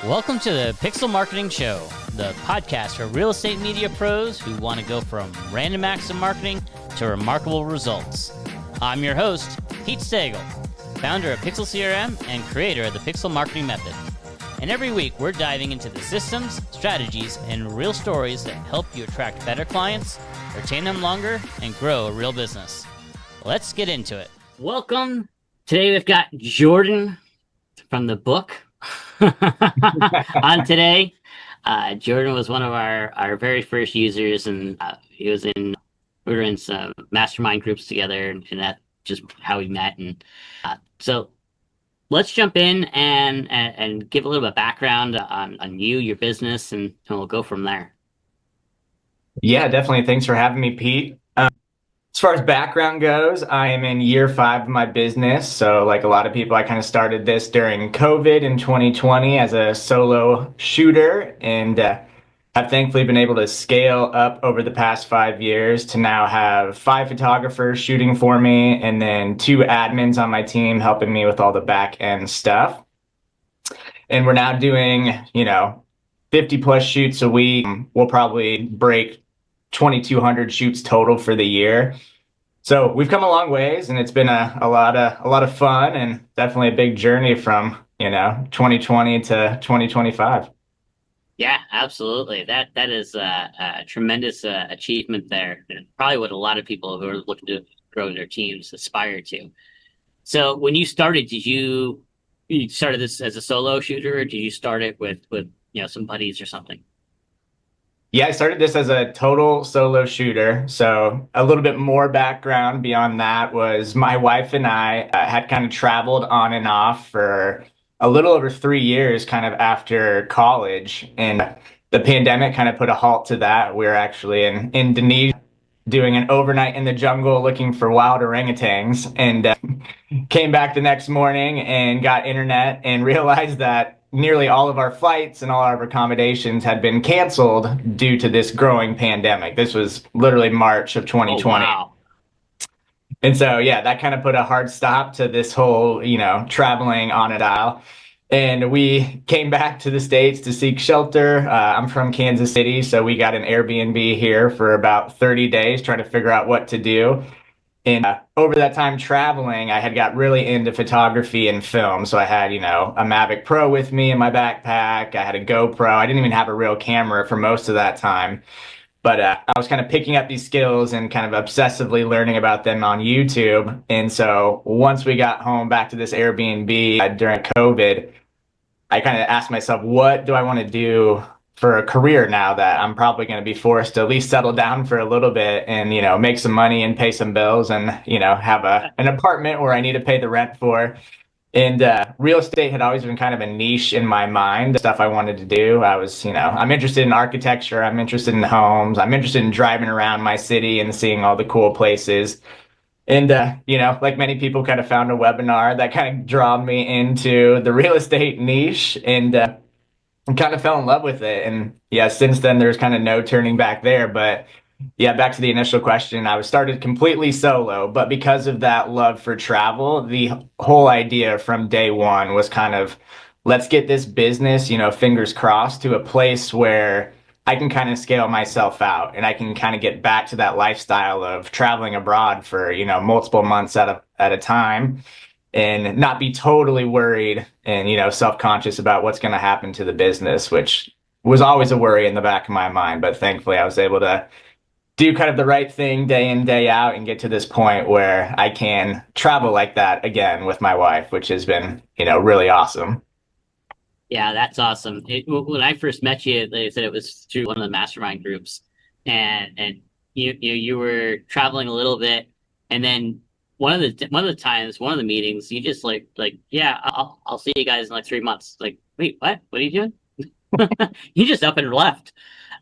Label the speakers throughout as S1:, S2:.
S1: Welcome to the Pixl Marketing Show, the podcast for real estate media pros who want to go from random acts of marketing to remarkable results. I'm your host, Pete Stagel, founder of PixlCRM and creator of the Pixl Marketing Method. And every week, we're diving into the systems, strategies, and real stories that help you attract better clients, retain them longer, and grow a real business. Let's get into it. Welcome. Today we've got Jordan from the book on today. Jordan was one of our very first users, and we were in some mastermind groups together, and that's just how we met. And so let's jump in and give a little bit of background on you, your business, and we'll go from there.
S2: Yeah, definitely. Thanks for having me, Pete. As far as background goes, I am in year 5 of my business. So like a lot of people, I kind of started this during COVID in 2020 as a solo shooter, and I've thankfully been able to scale up over the past 5 years to now have 5 photographers shooting for me and then 2 admins on my team helping me with all the back end stuff. And we're now doing, 50 plus shoots a week. We'll probably break 2,200 shoots total for the year. So we've come a long ways, and it's been a lot of fun, and definitely a big journey from 2020 to 2025.
S1: Yeah, absolutely. That is a tremendous achievement there, and probably what a lot of people who are looking to grow their teams aspire to. So when you started, you started this as a solo shooter, or did you start it with some buddies or something?
S2: Yeah, I started this as a total solo shooter. So a little bit more background beyond that was my wife and I had kind of traveled on and off for a little over 3 years kind of after college. And the pandemic kind of put a halt to that. We were actually in Indonesia doing an overnight in the jungle looking for wild orangutans, and came back the next morning and got internet and realized that nearly all of our flights and all our accommodations had been canceled due to this growing pandemic. This was literally March of 2020.
S1: Oh, wow.
S2: And so, yeah, that kind of put a hard stop to this whole, traveling on a dial. And we came back to the States to seek shelter. I'm from Kansas City, so we got an Airbnb here for about 30 days trying to figure out what to do. And over that time traveling, I had got really into photography and film. So I had, a Mavic Pro with me in my backpack. I had a GoPro. I didn't even have a real camera for most of that time. But I was kind of picking up these skills and kind of obsessively learning about them on YouTube. And so once we got home back to this Airbnb during COVID, I kind of asked myself, what do I want to do for a career now that I'm probably going to be forced to at least settle down for a little bit and, make some money and pay some bills and, have an apartment where I need to pay the rent for. And real estate had always been kind of a niche in my mind, the stuff I wanted to do. I was, I'm interested in architecture. I'm interested in homes. I'm interested in driving around my city and seeing all the cool places. And, like many people, kind of found a webinar that kind of drew me into the real estate niche, and kind of fell in love with it. And yeah, since then, there's kind of no turning back there. But yeah, back to the initial question, I was started completely solo, but because of that love for travel, the whole idea from day one was kind of, let's get this business, fingers crossed, to a place where I can kind of scale myself out and I can kind of get back to that lifestyle of traveling abroad for, multiple months at a time, and not be totally worried and, self-conscious about what's going to happen to the business, which was always a worry in the back of my mind. But thankfully, I was able to do kind of the right thing day in, day out and get to this point where I can travel like that again with my wife, which has been, really awesome.
S1: Yeah, that's awesome. When I first met you, they said it was through one of the mastermind groups, and you were traveling a little bit, and then one of the meetings, you just yeah, I'll see you guys in like 3 months. Like, wait, what? What are you doing? You just up and left,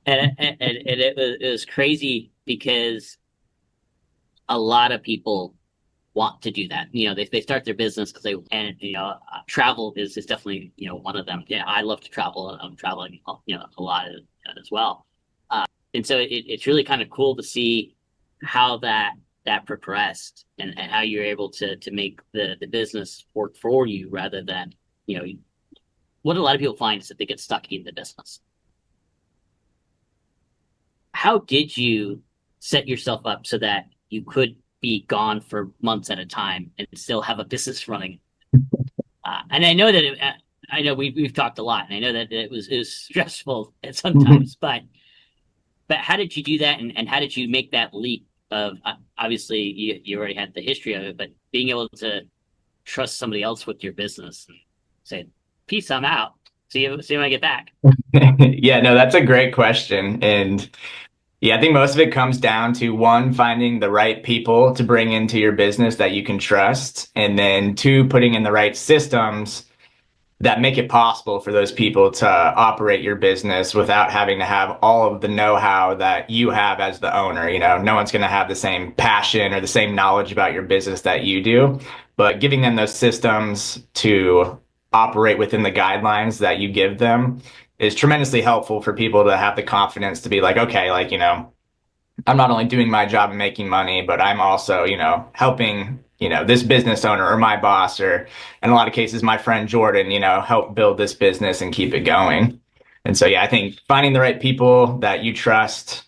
S1: and it was crazy because a lot of people want to do that. They start their business because travel is definitely, one of them. Yeah, I love to travel. I'm traveling, a lot as well. And so it's really kind of cool to see how that progressed and how you're able to make the business work for you rather than, what a lot of people find is that they get stuck in the business. How did you set yourself up so that you could be gone for months at a time and still have a business running? And I know that I know we've talked a lot, and I know that it was stressful at sometimes, but how did you do that, and how did you make that leap of obviously you already had the history of it, but being able to trust somebody else with your business and say, "Peace, I'm out. See you when I get back."
S2: Yeah, no, that's a great question. And yeah, I think most of it comes down to one, finding the right people to bring into your business that you can trust, and then two, putting in the right systems that make it possible for those people to operate your business without having to have all of the know-how that you have as the owner. You know, no one's going to have the same passion or the same knowledge about your business that you do, but giving them those systems to operate within the guidelines that you give them is tremendously helpful for people to have the confidence to be like, okay, like, you know, I'm not only doing my job and making money, but I'm also, you know, helping, you know, this business owner or my boss or in a lot of cases, my friend Jordan, you know, help build this business and keep it going. And so, yeah, I think finding the right people that you trust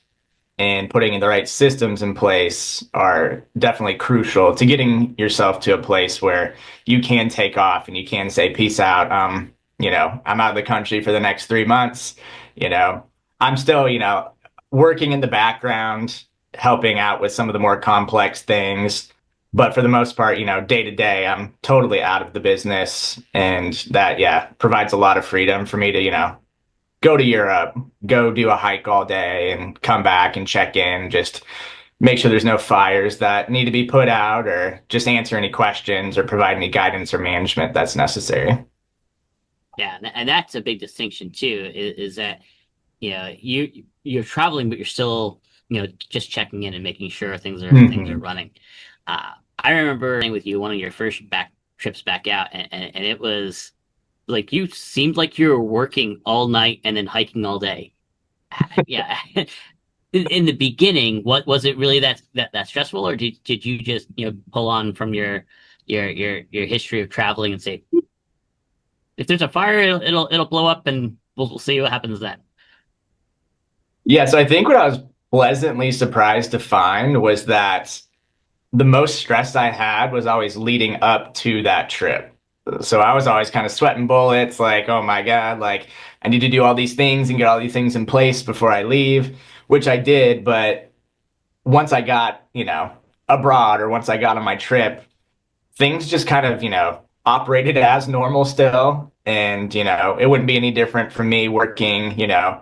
S2: and putting in the right systems in place are definitely crucial to getting yourself to a place where you can take off and you can say, peace out. You know, I'm out of the country for the next 3 months. You know, I'm still, you know, working in the background, helping out with some of the more complex things. But for the most part, you know, day to day, I'm totally out of the business. And that, yeah, provides a lot of freedom for me to, you know, go to Europe, go do a hike all day and come back and check in, just make sure there's no fires that need to be put out or just answer any questions or provide any guidance or management that's necessary.
S1: Yeah, and that's a big distinction too. Is that you're traveling, but you're still just checking in and making sure things are
S2: Mhm.
S1: running. I remember with you one of your first back trips back out, and it was like you seemed like you were working all night and then hiking all day. Yeah. In the beginning, what was it really that stressful, or did you just pull on from your history of traveling and say, if there's a fire, it'll blow up, and we'll see what happens then.
S2: Yeah, so I think what I was pleasantly surprised to find was that the most stress I had was always leading up to that trip. So I was always kind of sweating bullets, like, oh my God, like I need to do all these things and get all these things in place before I leave, which I did. But once I got, you know, abroad or once I got on my trip, things just kind of, you know, operated as normal still. And, you know, it wouldn't be any different from me working, you know,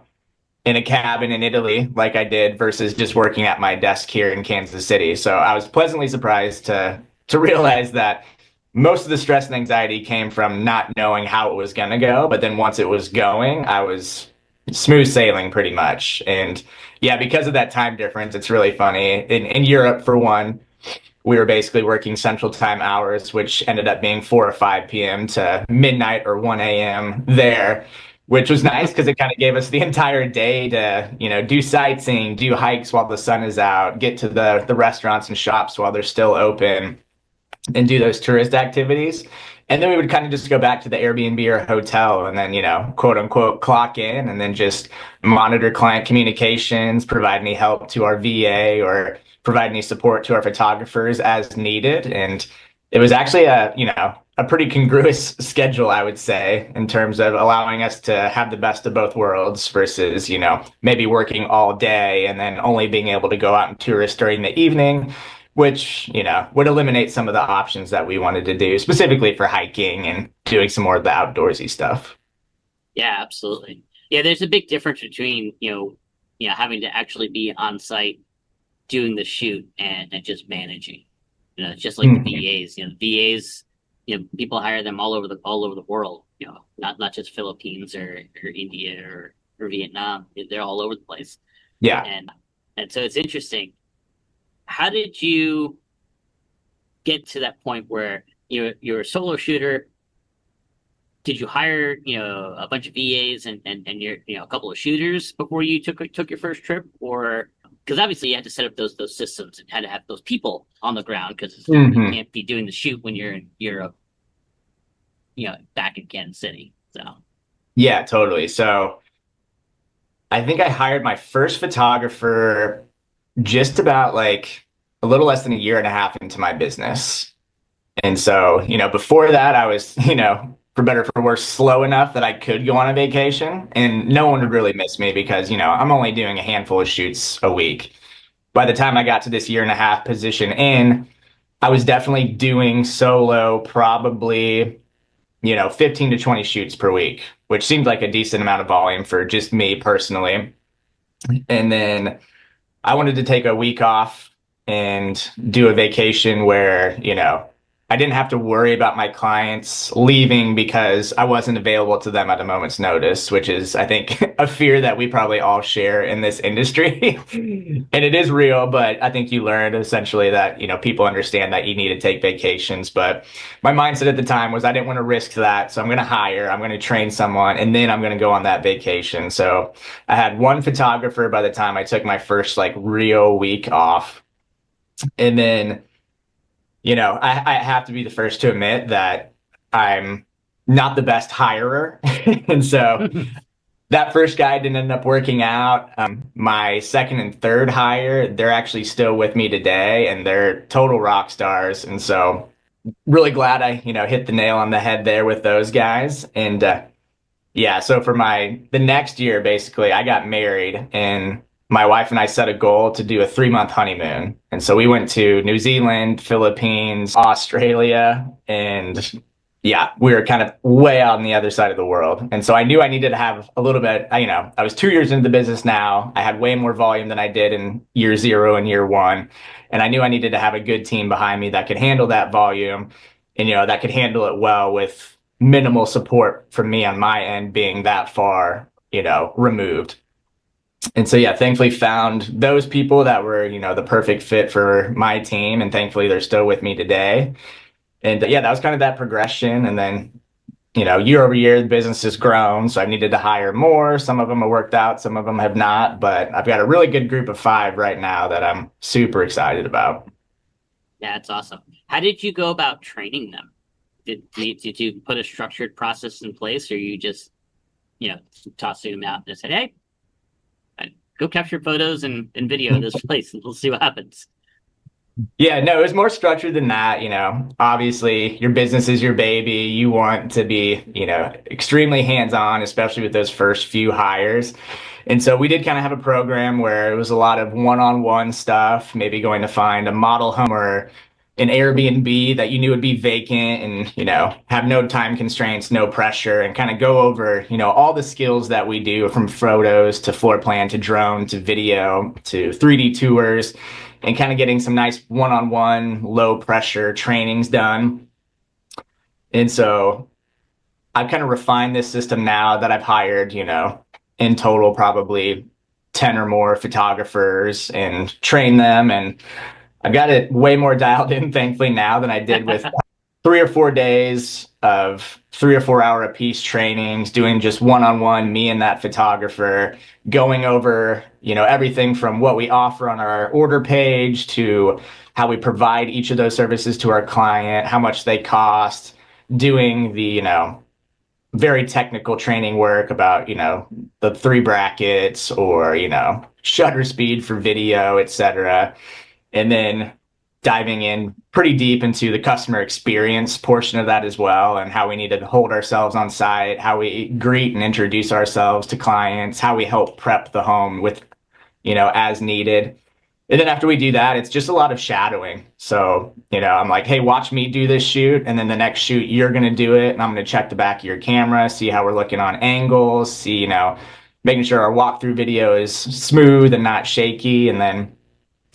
S2: in a cabin in Italy like I did versus just working at my desk here in Kansas City. So I was pleasantly surprised to realize that most of the stress and anxiety came from not knowing how it was going to go, but then once it was going, I was smooth sailing pretty much. And yeah, because of that time difference, it's really funny. In Europe, for one, we were basically working central time hours, which ended up being 4 or 5 p.m. to midnight or 1 a.m. there, which was nice because it kind of gave us the entire day to, you know, do sightseeing, do hikes while the sun is out, get to the restaurants and shops while they're still open, and do those tourist activities. And then we would kind of just go back to the Airbnb or hotel and then, you know, quote unquote, clock in and then just monitor client communications, provide any help to our VA or provide any support to our photographers as needed. And it was actually a pretty congruous schedule, I would say, in terms of allowing us to have the best of both worlds versus, you know, maybe working all day and then only being able to go out and tourist during the evening, which, you know, would eliminate some of the options that we wanted to do, specifically for hiking and doing some more of the outdoorsy stuff.
S1: Yeah, absolutely. Yeah, there's a big difference between having to actually be on site doing the shoot and just managing. It's just like the
S2: Mhm.
S1: VAs. The VAs, people hire them all over the world. Not just Philippines or India or Vietnam. They're all over the place.
S2: Yeah.
S1: And and so it's interesting. How did you get to that point where you're a solo shooter? Did you hire a bunch of VAs and you're a couple of shooters before you took your first trip, or because obviously you had to set up those systems and had to have those people on the ground because you
S2: Hmm.
S1: can't be doing the shoot when you're in Europe, back in Kansas City. So
S2: Yeah, totally. So I think I hired my first photographer just about like a little less than a year and a half into my business. And so, before that, I was, for better or for worse, slow enough that I could go on a vacation and no one would really miss me because, I'm only doing a handful of shoots a week. By the time I got to this year and a half position in, I was definitely doing solo, probably, 15 to 20 shoots per week, which seemed like a decent amount of volume for just me personally. And then I wanted to take a week off and do a vacation where, I didn't have to worry about my clients leaving because I wasn't available to them at a moment's notice, which is, I think, a fear that we probably all share in this industry. And it is real, but I think you learned essentially that, people understand that you need to take vacations. But my mindset at the time was I didn't want to risk that. So I'm going to train someone, and then I'm going to go on that vacation. So I had one photographer by the time I took my first like real week off. And then, I have to be the first to admit that I'm not the best hirer. And so that first guy didn't end up working out. My second and third hire, they're actually still with me today and they're total rock stars. And so really glad I, hit the nail on the head there with those guys. And yeah, so for the next year, basically, I got married and my wife and I set a goal to do a 3-month honeymoon. And so we went to New Zealand, Philippines, Australia, and yeah, we were kind of way out on the other side of the world. And so I knew I needed to have a little bit, I was 2 years into the business now. I had way more volume than I did in year zero and year one. And I knew I needed to have a good team behind me that could handle that volume and, that could handle it well with minimal support from me on my end being that far, removed. And so, yeah, thankfully found those people that were, the perfect fit for my team. And thankfully they're still with me today. And yeah, that was kind of that progression. And then, year over year, the business has grown. So I've needed to hire more. Some of them have worked out, some of them have not. But I've got a really good group of 5 right now that I'm super excited about.
S1: Yeah, that's awesome. How did you go about training them? Did you put a structured process in place, or you just, tossing them out and said, hey, go capture photos and video of this place and we'll see what happens?
S2: Yeah, no, it was more structured than that. Obviously your business is your baby. You want to be, extremely hands-on, especially with those first few hires. And so we did kind of have a program where it was a lot of one-on-one stuff, maybe going to find a model home or an Airbnb that you knew would be vacant and, have no time constraints, no pressure, and kind of go over, all the skills that we do from photos to floor plan to drone to video to 3D tours and kind of getting some nice one-on-one low pressure trainings done. And so I've kind of refined this system now that I've hired, in total probably 10 or more photographers and train them. And I've got it way more dialed in, thankfully, now than I did with 3 or 4 days of 3 or 4 hour a piece trainings, doing just one-on-one, me and that photographer, going over, everything from what we offer on our order page to how we provide each of those services to our client, how much they cost, doing the, very technical training work about, the 3 brackets or, shutter speed for video, etc. And then diving in pretty deep into the customer experience portion of that as well, and how we need to hold ourselves on site, how we greet and introduce ourselves to clients, how we help prep the home with, as needed. And then after we do that, it's just a lot of shadowing. So, I'm like, hey, watch me do this shoot. And then the next shoot, you're going to do it. And I'm going to check the back of your camera, see how we're looking on angles, see, making sure our walkthrough video is smooth and not shaky. And then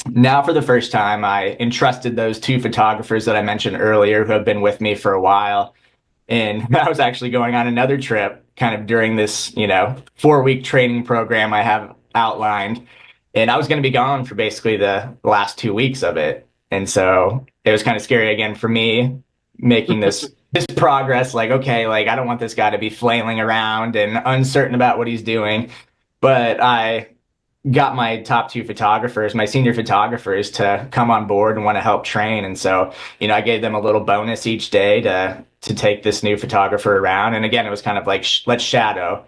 S2: now for the first time, I entrusted those 2 photographers that I mentioned earlier who have been with me for a while. And I was actually going on another trip kind of during this, 4-week training program I have outlined. And I was going to be gone for basically the last 2 weeks of it. And so it was kind of scary again for me making this progress. Like, okay, like I don't want this guy to be flailing around and uncertain about what he's doing. But I got my top 2 photographers, my senior photographers, to come on board and want to help train. And so, I gave them a little bonus each day to to take this new photographer around. And again, it was kind of like, let's shadow,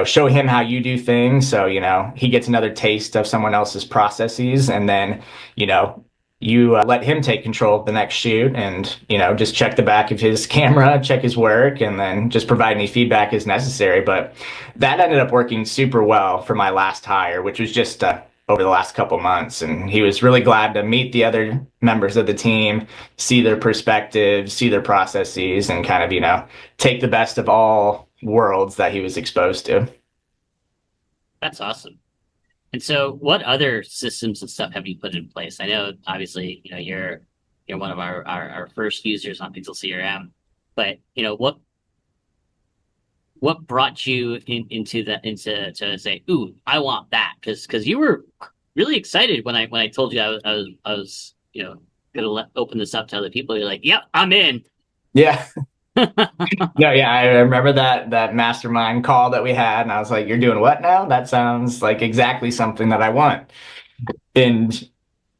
S2: show him how you do things. So, he gets another taste of someone else's processes. And then, you know, you let him take control of the next shoot and, just check the back of his camera, check his work, and then just provide any feedback as necessary. But that ended up working super well for my last hire, which was just over the last couple months. And he was really glad to meet the other members of the team, see their perspectives, see their processes, and kind of, take the best of all worlds that he was exposed to.
S1: That's awesome. And so what other systems and stuff have you put in place? I know obviously, you're one of our first users on PixlCRM, but what brought you into to say, ooh, I want that? Because you were really excited when I told you I was gonna open this up to other people. You're like, yep, I'm in.
S2: Yeah. No, yeah, I remember that mastermind call that we had, and I was like, "You're doing what now? That sounds like exactly something that I want." And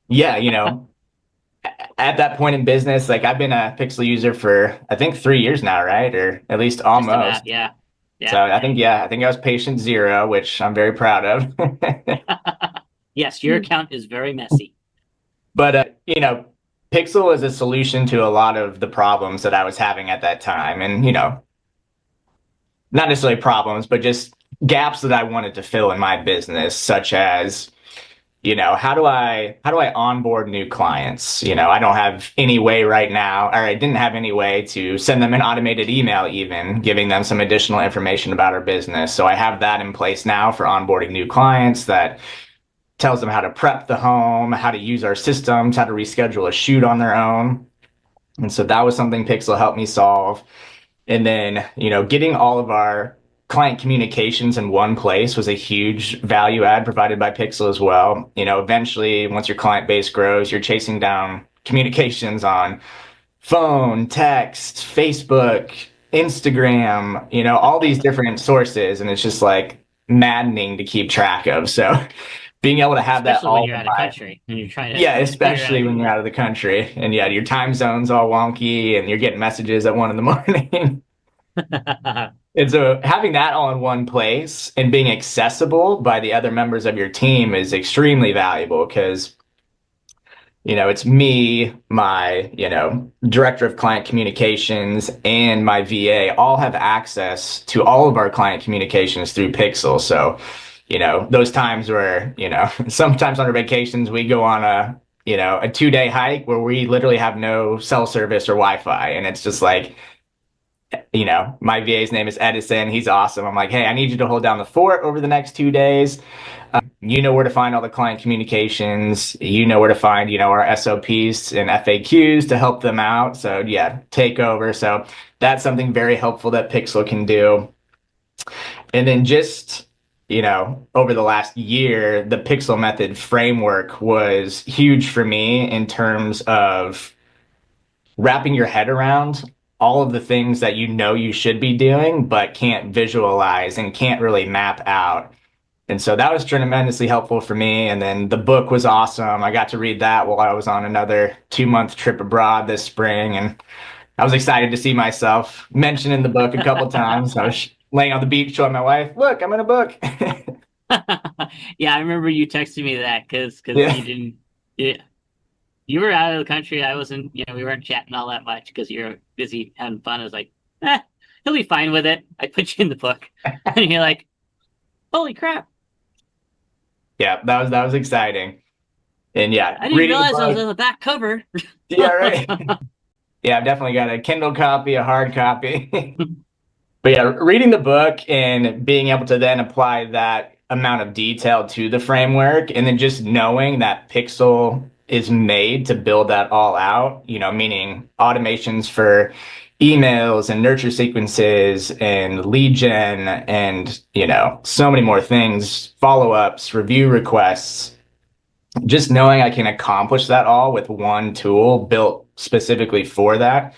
S2: yeah, at that point in business, like I've been a Pixel user for I think 3 years now, right? Or at least
S1: Just about,
S2: almost.
S1: yeah.
S2: So I think I was patient zero, which I'm very proud of.
S1: Yes, your account is very messy.
S2: But Pixel is a solution to a lot of the problems that I was having at that time, and not necessarily problems, but just gaps that I wanted to fill in my business, such as, how do I onboard new clients? I don't have any way right now, or I didn't have any way to send them an automated email, even giving them some additional information about our business. So I have that in place now for onboarding new clients that tells them how to prep the home, how to use our systems, how to reschedule a shoot on their own. And so that was something Pixel helped me solve. And then, getting all of our client communications in one place was a huge value add provided by Pixel as well. Eventually, once your client base grows, you're chasing down communications on phone, text, Facebook, Instagram, all these different sources. And it's just like maddening to keep track of. So being able to have that
S1: Especially when
S2: all
S1: you're out of country and you're trying to
S2: yeah, especially when you're out of the country and yeah, your time zone's all wonky and you're getting messages at 1 in the morning. And so having that all in one place and being accessible by the other members of your team is extremely valuable because, it's me, my, director of client communications and my VA all have access to all of our client communications through Pixel. So, those times where, sometimes on our vacations, we go on a 2-day hike where we literally have no cell service or Wi-Fi. And it's just like, my VA's name is Edison. He's awesome. I'm like, hey, I need you to hold down the fort over the next 2 days. You know where to find all the client communications. You know where to find, our SOPs and FAQs to help them out. So yeah, take over. So that's something very helpful that Pixel can do. And then just, over the last year, the Pixl Method framework was huge for me in terms of wrapping your head around all of the things that you should be doing, but can't visualize and can't really map out. And so that was tremendously helpful for me. And then the book was awesome. I got to read that while I was on another 2-month trip abroad this spring. And I was excited to see myself mentioned in the book a couple times. I was laying on the beach showing my wife, look, I'm in a book.
S1: Yeah, I remember you texting me that because
S2: Yeah.
S1: you didn't. Yeah, you were out of the country. I wasn't. We weren't chatting all that much because you're busy having fun. I was like, he'll be fine with it. I put you in the book, and you're like, holy crap!
S2: Yeah, that was exciting. And yeah,
S1: I didn't realize I was on the back cover.
S2: Yeah, right. Yeah, I've definitely got a Kindle copy, a hard copy. But yeah, reading the book and being able to then apply that amount of detail to the framework, and then just knowing that Pixel is made to build that all out, meaning automations for emails and nurture sequences and lead gen and, so many more things, follow-ups, review requests. Just knowing I can accomplish that all with one tool built specifically for that,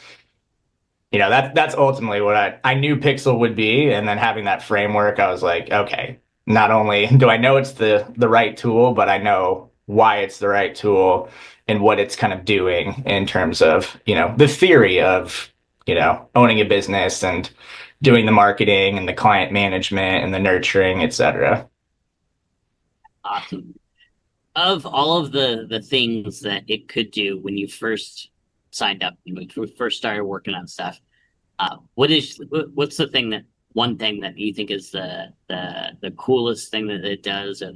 S2: that's ultimately what I knew Pixel would be. And then having that framework, I was like, okay, not only do I know it's the right tool, but I know why it's the right tool and what it's kind of doing in terms of, the theory of, owning a business and doing the marketing and the client management and the nurturing, etc.
S1: Awesome. Of all of the things that it could do when you first signed up, when you first started working on stuff, what's the thing that one thing that you think is the coolest thing that it does, or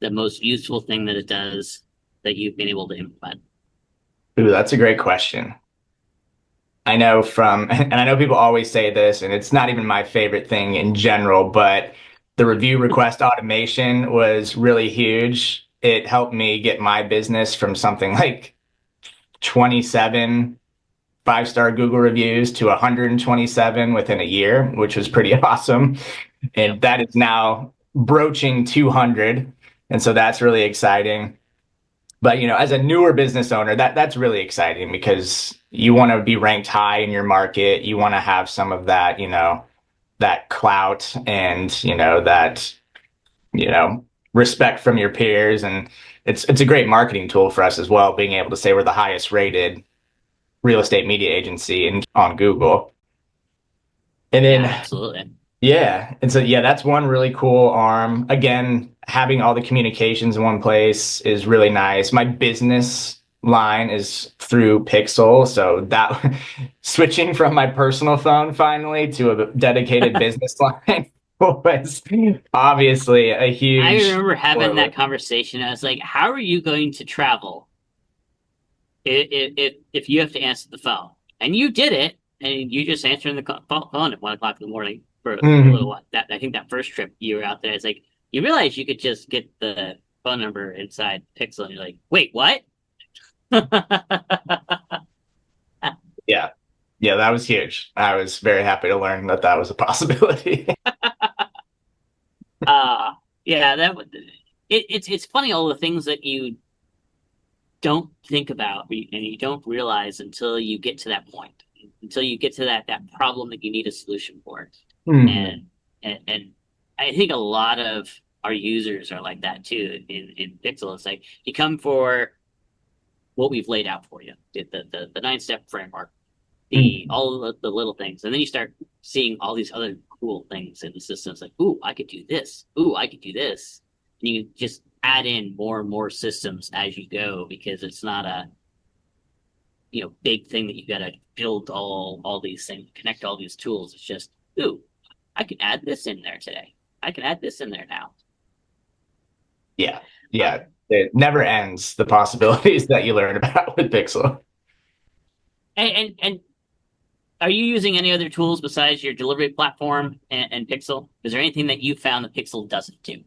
S1: the most useful thing that it does that you've been able to implement?
S2: Ooh, that's a great question. I know and I know people always say this, and it's not even my favorite thing in general, but the review request automation was really huge. It helped me get my business from something like 27 5-star Google reviews to 127 within a year, which was pretty awesome.
S1: Yep.
S2: And that is now broaching 200. And so that's really exciting. But as a newer business owner, that's really exciting because you want to be ranked high in your market. You want to have some of that, that clout and, that, respect from your peers. And it's a great marketing tool for us as well, being able to say we're the highest rated real estate media agency on Google. And
S1: Yeah,
S2: then
S1: absolutely.
S2: yeah. And so, yeah, that's one really cool arm. Again, having all the communications in one place is really nice. My business line is through Pixl. So that switching from my personal phone finally to a dedicated business line was obviously a
S1: I
S2: huge
S1: remember having
S2: forward.
S1: that conversation. I was like, "How are you going to travel if you have to answer the phone?" And you did it, and you just answering the phone at 1 o'clock in the morning for a little
S2: Mhm.
S1: while. That I think that first trip you were out there, it's like you realize you could just get the phone number inside Pixel, and you're like, "Wait, what?"
S2: Yeah. Yeah, that was huge. I was very happy to learn that that was a possibility.
S1: uh yeah, it's funny all the things that you don't think about and you don't realize until you get to that point, until you get to that problem that you need a solution for.
S2: Mhm.
S1: And and, and I think a lot of our users are like that too in Pixel. It's like you come for what we've laid out for you, the 9 step framework, the
S2: Mhm.
S1: all the little things, and then you start seeing all these other cool things in the system. It's like, ooh, I could do this. Ooh, I could do this. And you just add in more and more systems as you go, because it's not a big thing that you got to build all these things, connect all these tools. It's just, ooh, I can add this in there today. I can add this in there now.
S2: Yeah.
S1: Uh,
S2: Yeah. It never ends, the possibilities that you learn about with Pixel.
S1: and are you using any other tools besides your delivery platform and Pixel? Is there anything that you found that Pixel doesn't do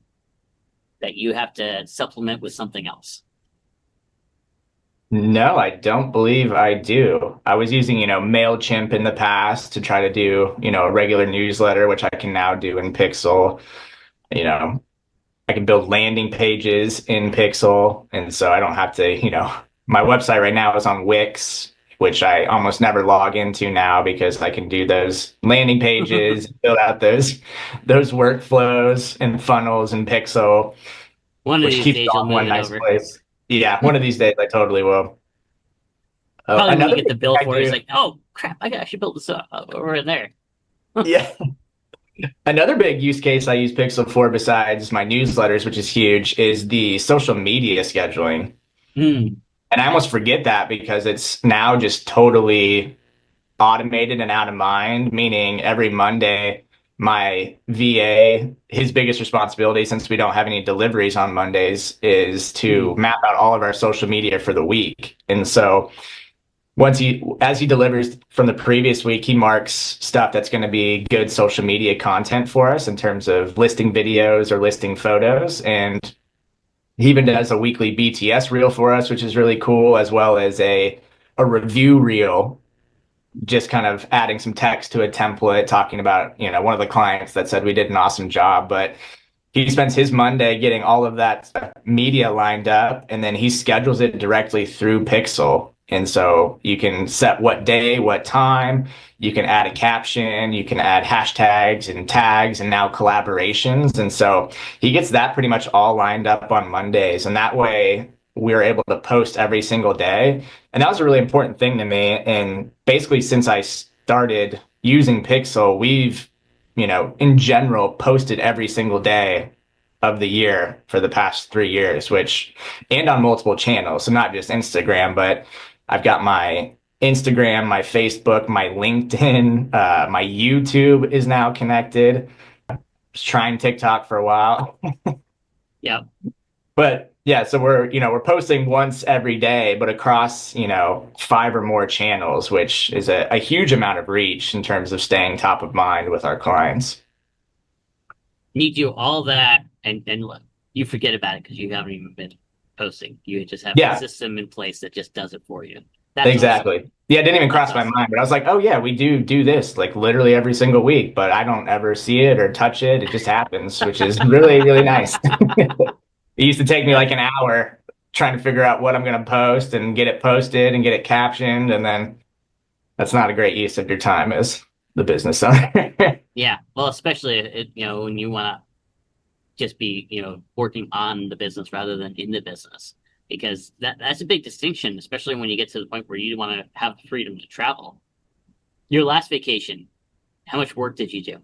S1: that you have to supplement with something else?
S2: No, I don't believe I do. I was using, MailChimp in the past to try to do, a regular newsletter, which I can now do in Pixel. You know, I can build landing pages in Pixel. And so I don't have to, my website right now is on Wix, which I almost never log into now because I can do those landing pages, build out those workflows and funnels in Pixel,
S1: One of
S2: which
S1: these
S2: keeps it
S1: days you'll
S2: all in
S1: move
S2: one
S1: it
S2: nice
S1: over.
S2: place. Yeah, one of these days I totally will. Oh,
S1: Probably when you
S2: another
S1: get
S2: big
S1: the
S2: thing
S1: bill
S2: I
S1: for it, it's
S2: do.
S1: like, oh crap, I should build this up over in there.
S2: Yeah. Another big use case I use Pixel for besides my newsletters, which is huge, is the social media scheduling.
S1: Hmm.
S2: And I almost forget that because it's now just totally automated and out of mind, meaning every Monday, my VA, his biggest responsibility, since we don't have any deliveries on Mondays, is to
S1: Hmm.
S2: map out all of our social media for the week. And so as he delivers from the previous week, he marks stuff that's going to be good social media content for us in terms of listing videos or listing photos. And he even does a weekly BTS reel for us, which is really cool, as well as a review reel, just kind of adding some text to a template, talking about, one of the clients that said we did an awesome job. But he spends his Monday getting all of that media lined up, and then he schedules it directly through Pixel. And so you can set what day, what time, you can add a caption, you can add hashtags and tags and now collaborations. And so he gets that pretty much all lined up on Mondays. And that way we're able to post every single day. And that was a really important thing to me. And basically, since I started using Pixl, we've, in general, posted every single day of the year for the past 3 years, and on multiple channels. So not just Instagram, but I've got my Instagram, my Facebook, my LinkedIn, my YouTube is now connected. Was trying TikTok for a while.
S1: Yep.
S2: But yeah, so we're posting once every day, but across, 5 or more channels, which is a huge amount of reach in terms of staying top of mind with our clients.
S1: You do all that and look, you forget about it because you haven't even been posting. You just have a
S2: Yeah,
S1: system in place that just does it for you. That's awesome.
S2: exactly. Yeah, it didn't even
S1: That's
S2: cross my
S1: awesome.
S2: mind, but I was like, oh yeah, we do this like literally every single week, but I don't ever see it or touch it. It just happens, which is really, really nice. It used to take me like
S1: That
S2: an hour trying to figure out what I'm going to post and get it posted and get it captioned. And then that's not a great use of your time as the business owner.
S1: yeah. Well, especially when you want to just be working on the business rather than in the business, because that's a big distinction, especially when you get to the point where you want to have the freedom to travel. Your last vacation, how much work did you do?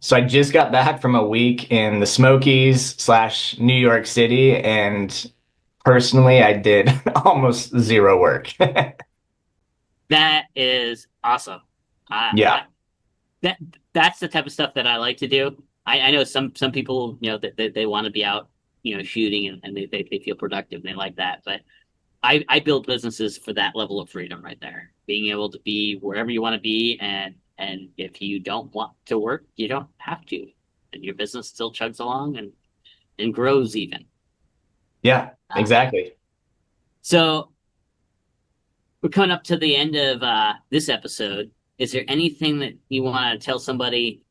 S2: So I just got back from a week in the Smokies/New York City, and personally, I did almost zero work.
S1: That is awesome. I,
S2: Yeah.
S1: I that that's the type of stuff that I like to do. I know some people, that they want to be out, shooting and they feel productive. They like that. But I build businesses for that level of freedom right there. Being able to be wherever you want to be, and if you don't want to work, you don't have to. And your business still chugs along and grows even.
S2: Yeah,
S1: Uh,
S2: exactly.
S1: so we're coming up to the end of this episode. Is there anything that you want to tell somebody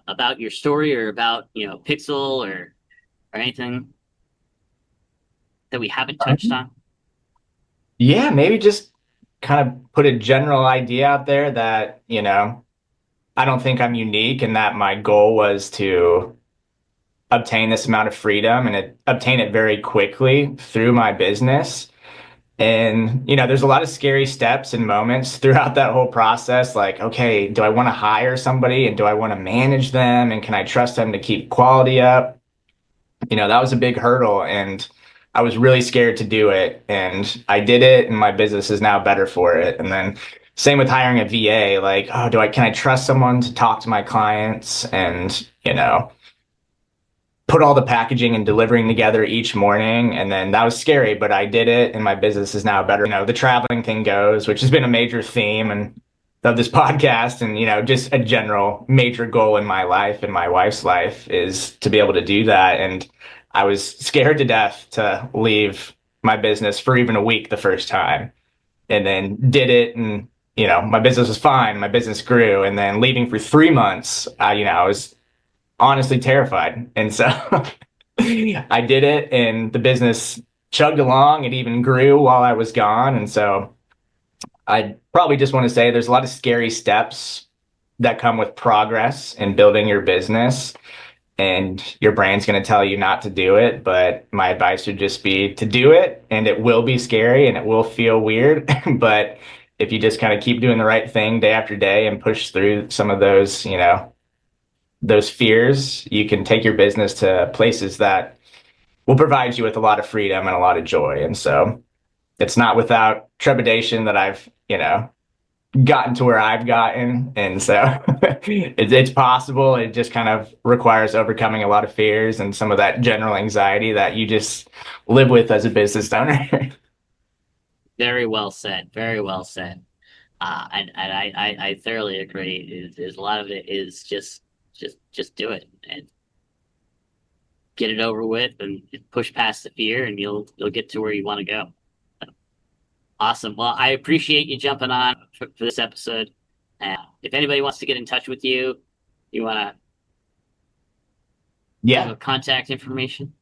S1: about your story or about Pixl or anything that we haven't touched on?
S2: Yeah, maybe just kind of put a general idea out there that, I don't think I'm unique and that my goal was to obtain this amount of freedom and obtain it very quickly through my business. And, there's a lot of scary steps and moments throughout that whole process. Like, okay, do I want to hire somebody and do I want to manage them? And can I trust them to keep quality up? That was a big hurdle and I was really scared to do it. And I did it and my business is now better for it. And then same with hiring a VA, like, oh, can I trust someone to talk to my clients and, put all the packaging and delivering together each morning. And then that was scary, but I did it and my business is now better. The traveling thing goes, which has been a major theme and of this podcast. And, just a general major goal in my life and my wife's life is to be able to do that. And I was scared to death to leave my business for even a week the first time and then did it. And, my business was fine. My business grew. And then leaving for 3 months, I was honestly terrified. And so I did it and the business chugged along. It even grew while I was gone. And so I probably just want to say there's a lot of scary steps that come with progress and building your business. And your brain's going to tell you not to do it. But my advice would just be to do it. And it will be scary and it will feel weird. But if you just kind of keep doing the right thing day after day and push through some of those fears, you can take your business to places that will provide you with a lot of freedom and a lot of joy. And so it's not without trepidation that I've, gotten to where I've gotten. And so it's possible. It just kind of requires overcoming a lot of fears and some of that general anxiety that you just live with as a business owner.
S1: Very well said. Very well said. And I thoroughly agree. Is a lot of it is just do it and get it over with and push past the fear, and you'll get to where you want to go. Awesome. Well, I appreciate you jumping on for this episode. If anybody wants to get in touch with you, you want to
S2: Yeah.
S1: have a contact information?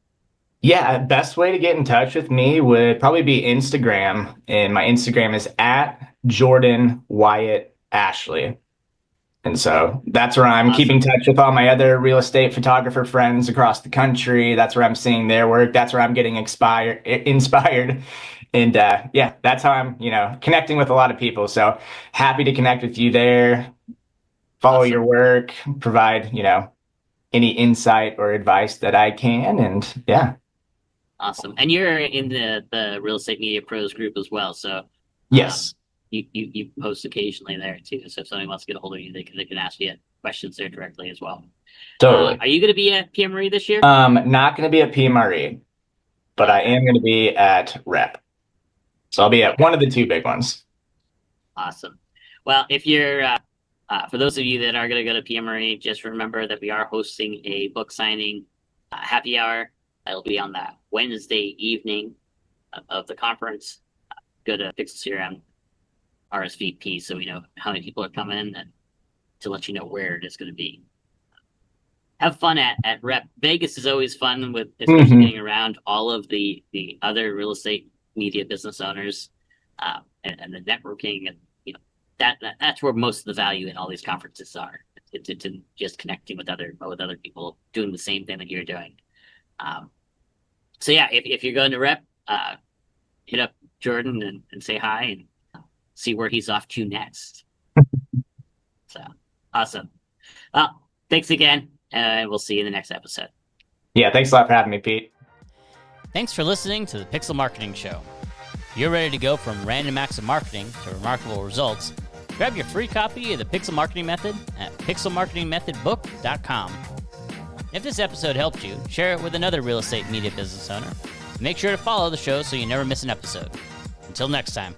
S2: Yeah, best way to get in touch with me would probably be Instagram, and my Instagram is at Jordan Wyatt Ashley. And so that's where I'm keeping
S1: Awesome.
S2: touch with all my other real estate photographer friends across the country. That's where I'm seeing their work. That's where I'm getting inspired. And yeah, that's how I'm, connecting with a lot of people. So happy to connect with you there, follow your
S1: Awesome.
S2: work, provide, any insight or advice that I can. And yeah,
S1: Awesome. And you're in the Real Estate Media Pros group as well. So um,
S2: yes,
S1: you post occasionally there too. So if somebody wants to get a hold of you, they can ask you questions there directly as well.
S2: totally.
S1: Are you going to be at PMRE this year?
S2: Not going to be at PMRE, but I
S1: Okay.
S2: am going to be at Rep. So I'll be at one of the two big ones.
S1: Awesome. Well, if you're for those of you that are going to go to PMRE, just remember that we are hosting a book signing happy hour. It'll be on that Wednesday evening of the conference. Go to PixlCRM RSVP so we know how many people are coming and to let you know where it is going to be. Have fun at Rep. Vegas is always fun with especially
S2: Hmm.
S1: getting around all of the other real estate media business owners and the networking and that's where most of the value in all these conferences are. It's just connecting with other people doing the same thing that you're doing. So yeah, if you're going to Rep, hit up Jordan and say hi and see where he's off to next. So awesome. Well, thanks again, and we'll see you in the next episode.
S2: Yeah, thanks a lot for having me, Pete.
S3: Thanks for listening to the Pixl Marketing Show. If you're ready to go from random acts of marketing to remarkable results, grab your free copy of the Pixl Marketing Method at pixelmarketingmethodbook.com. If this episode helped you, share it with another real estate media business owner. Make sure to follow the show so you never miss an episode. Until next time.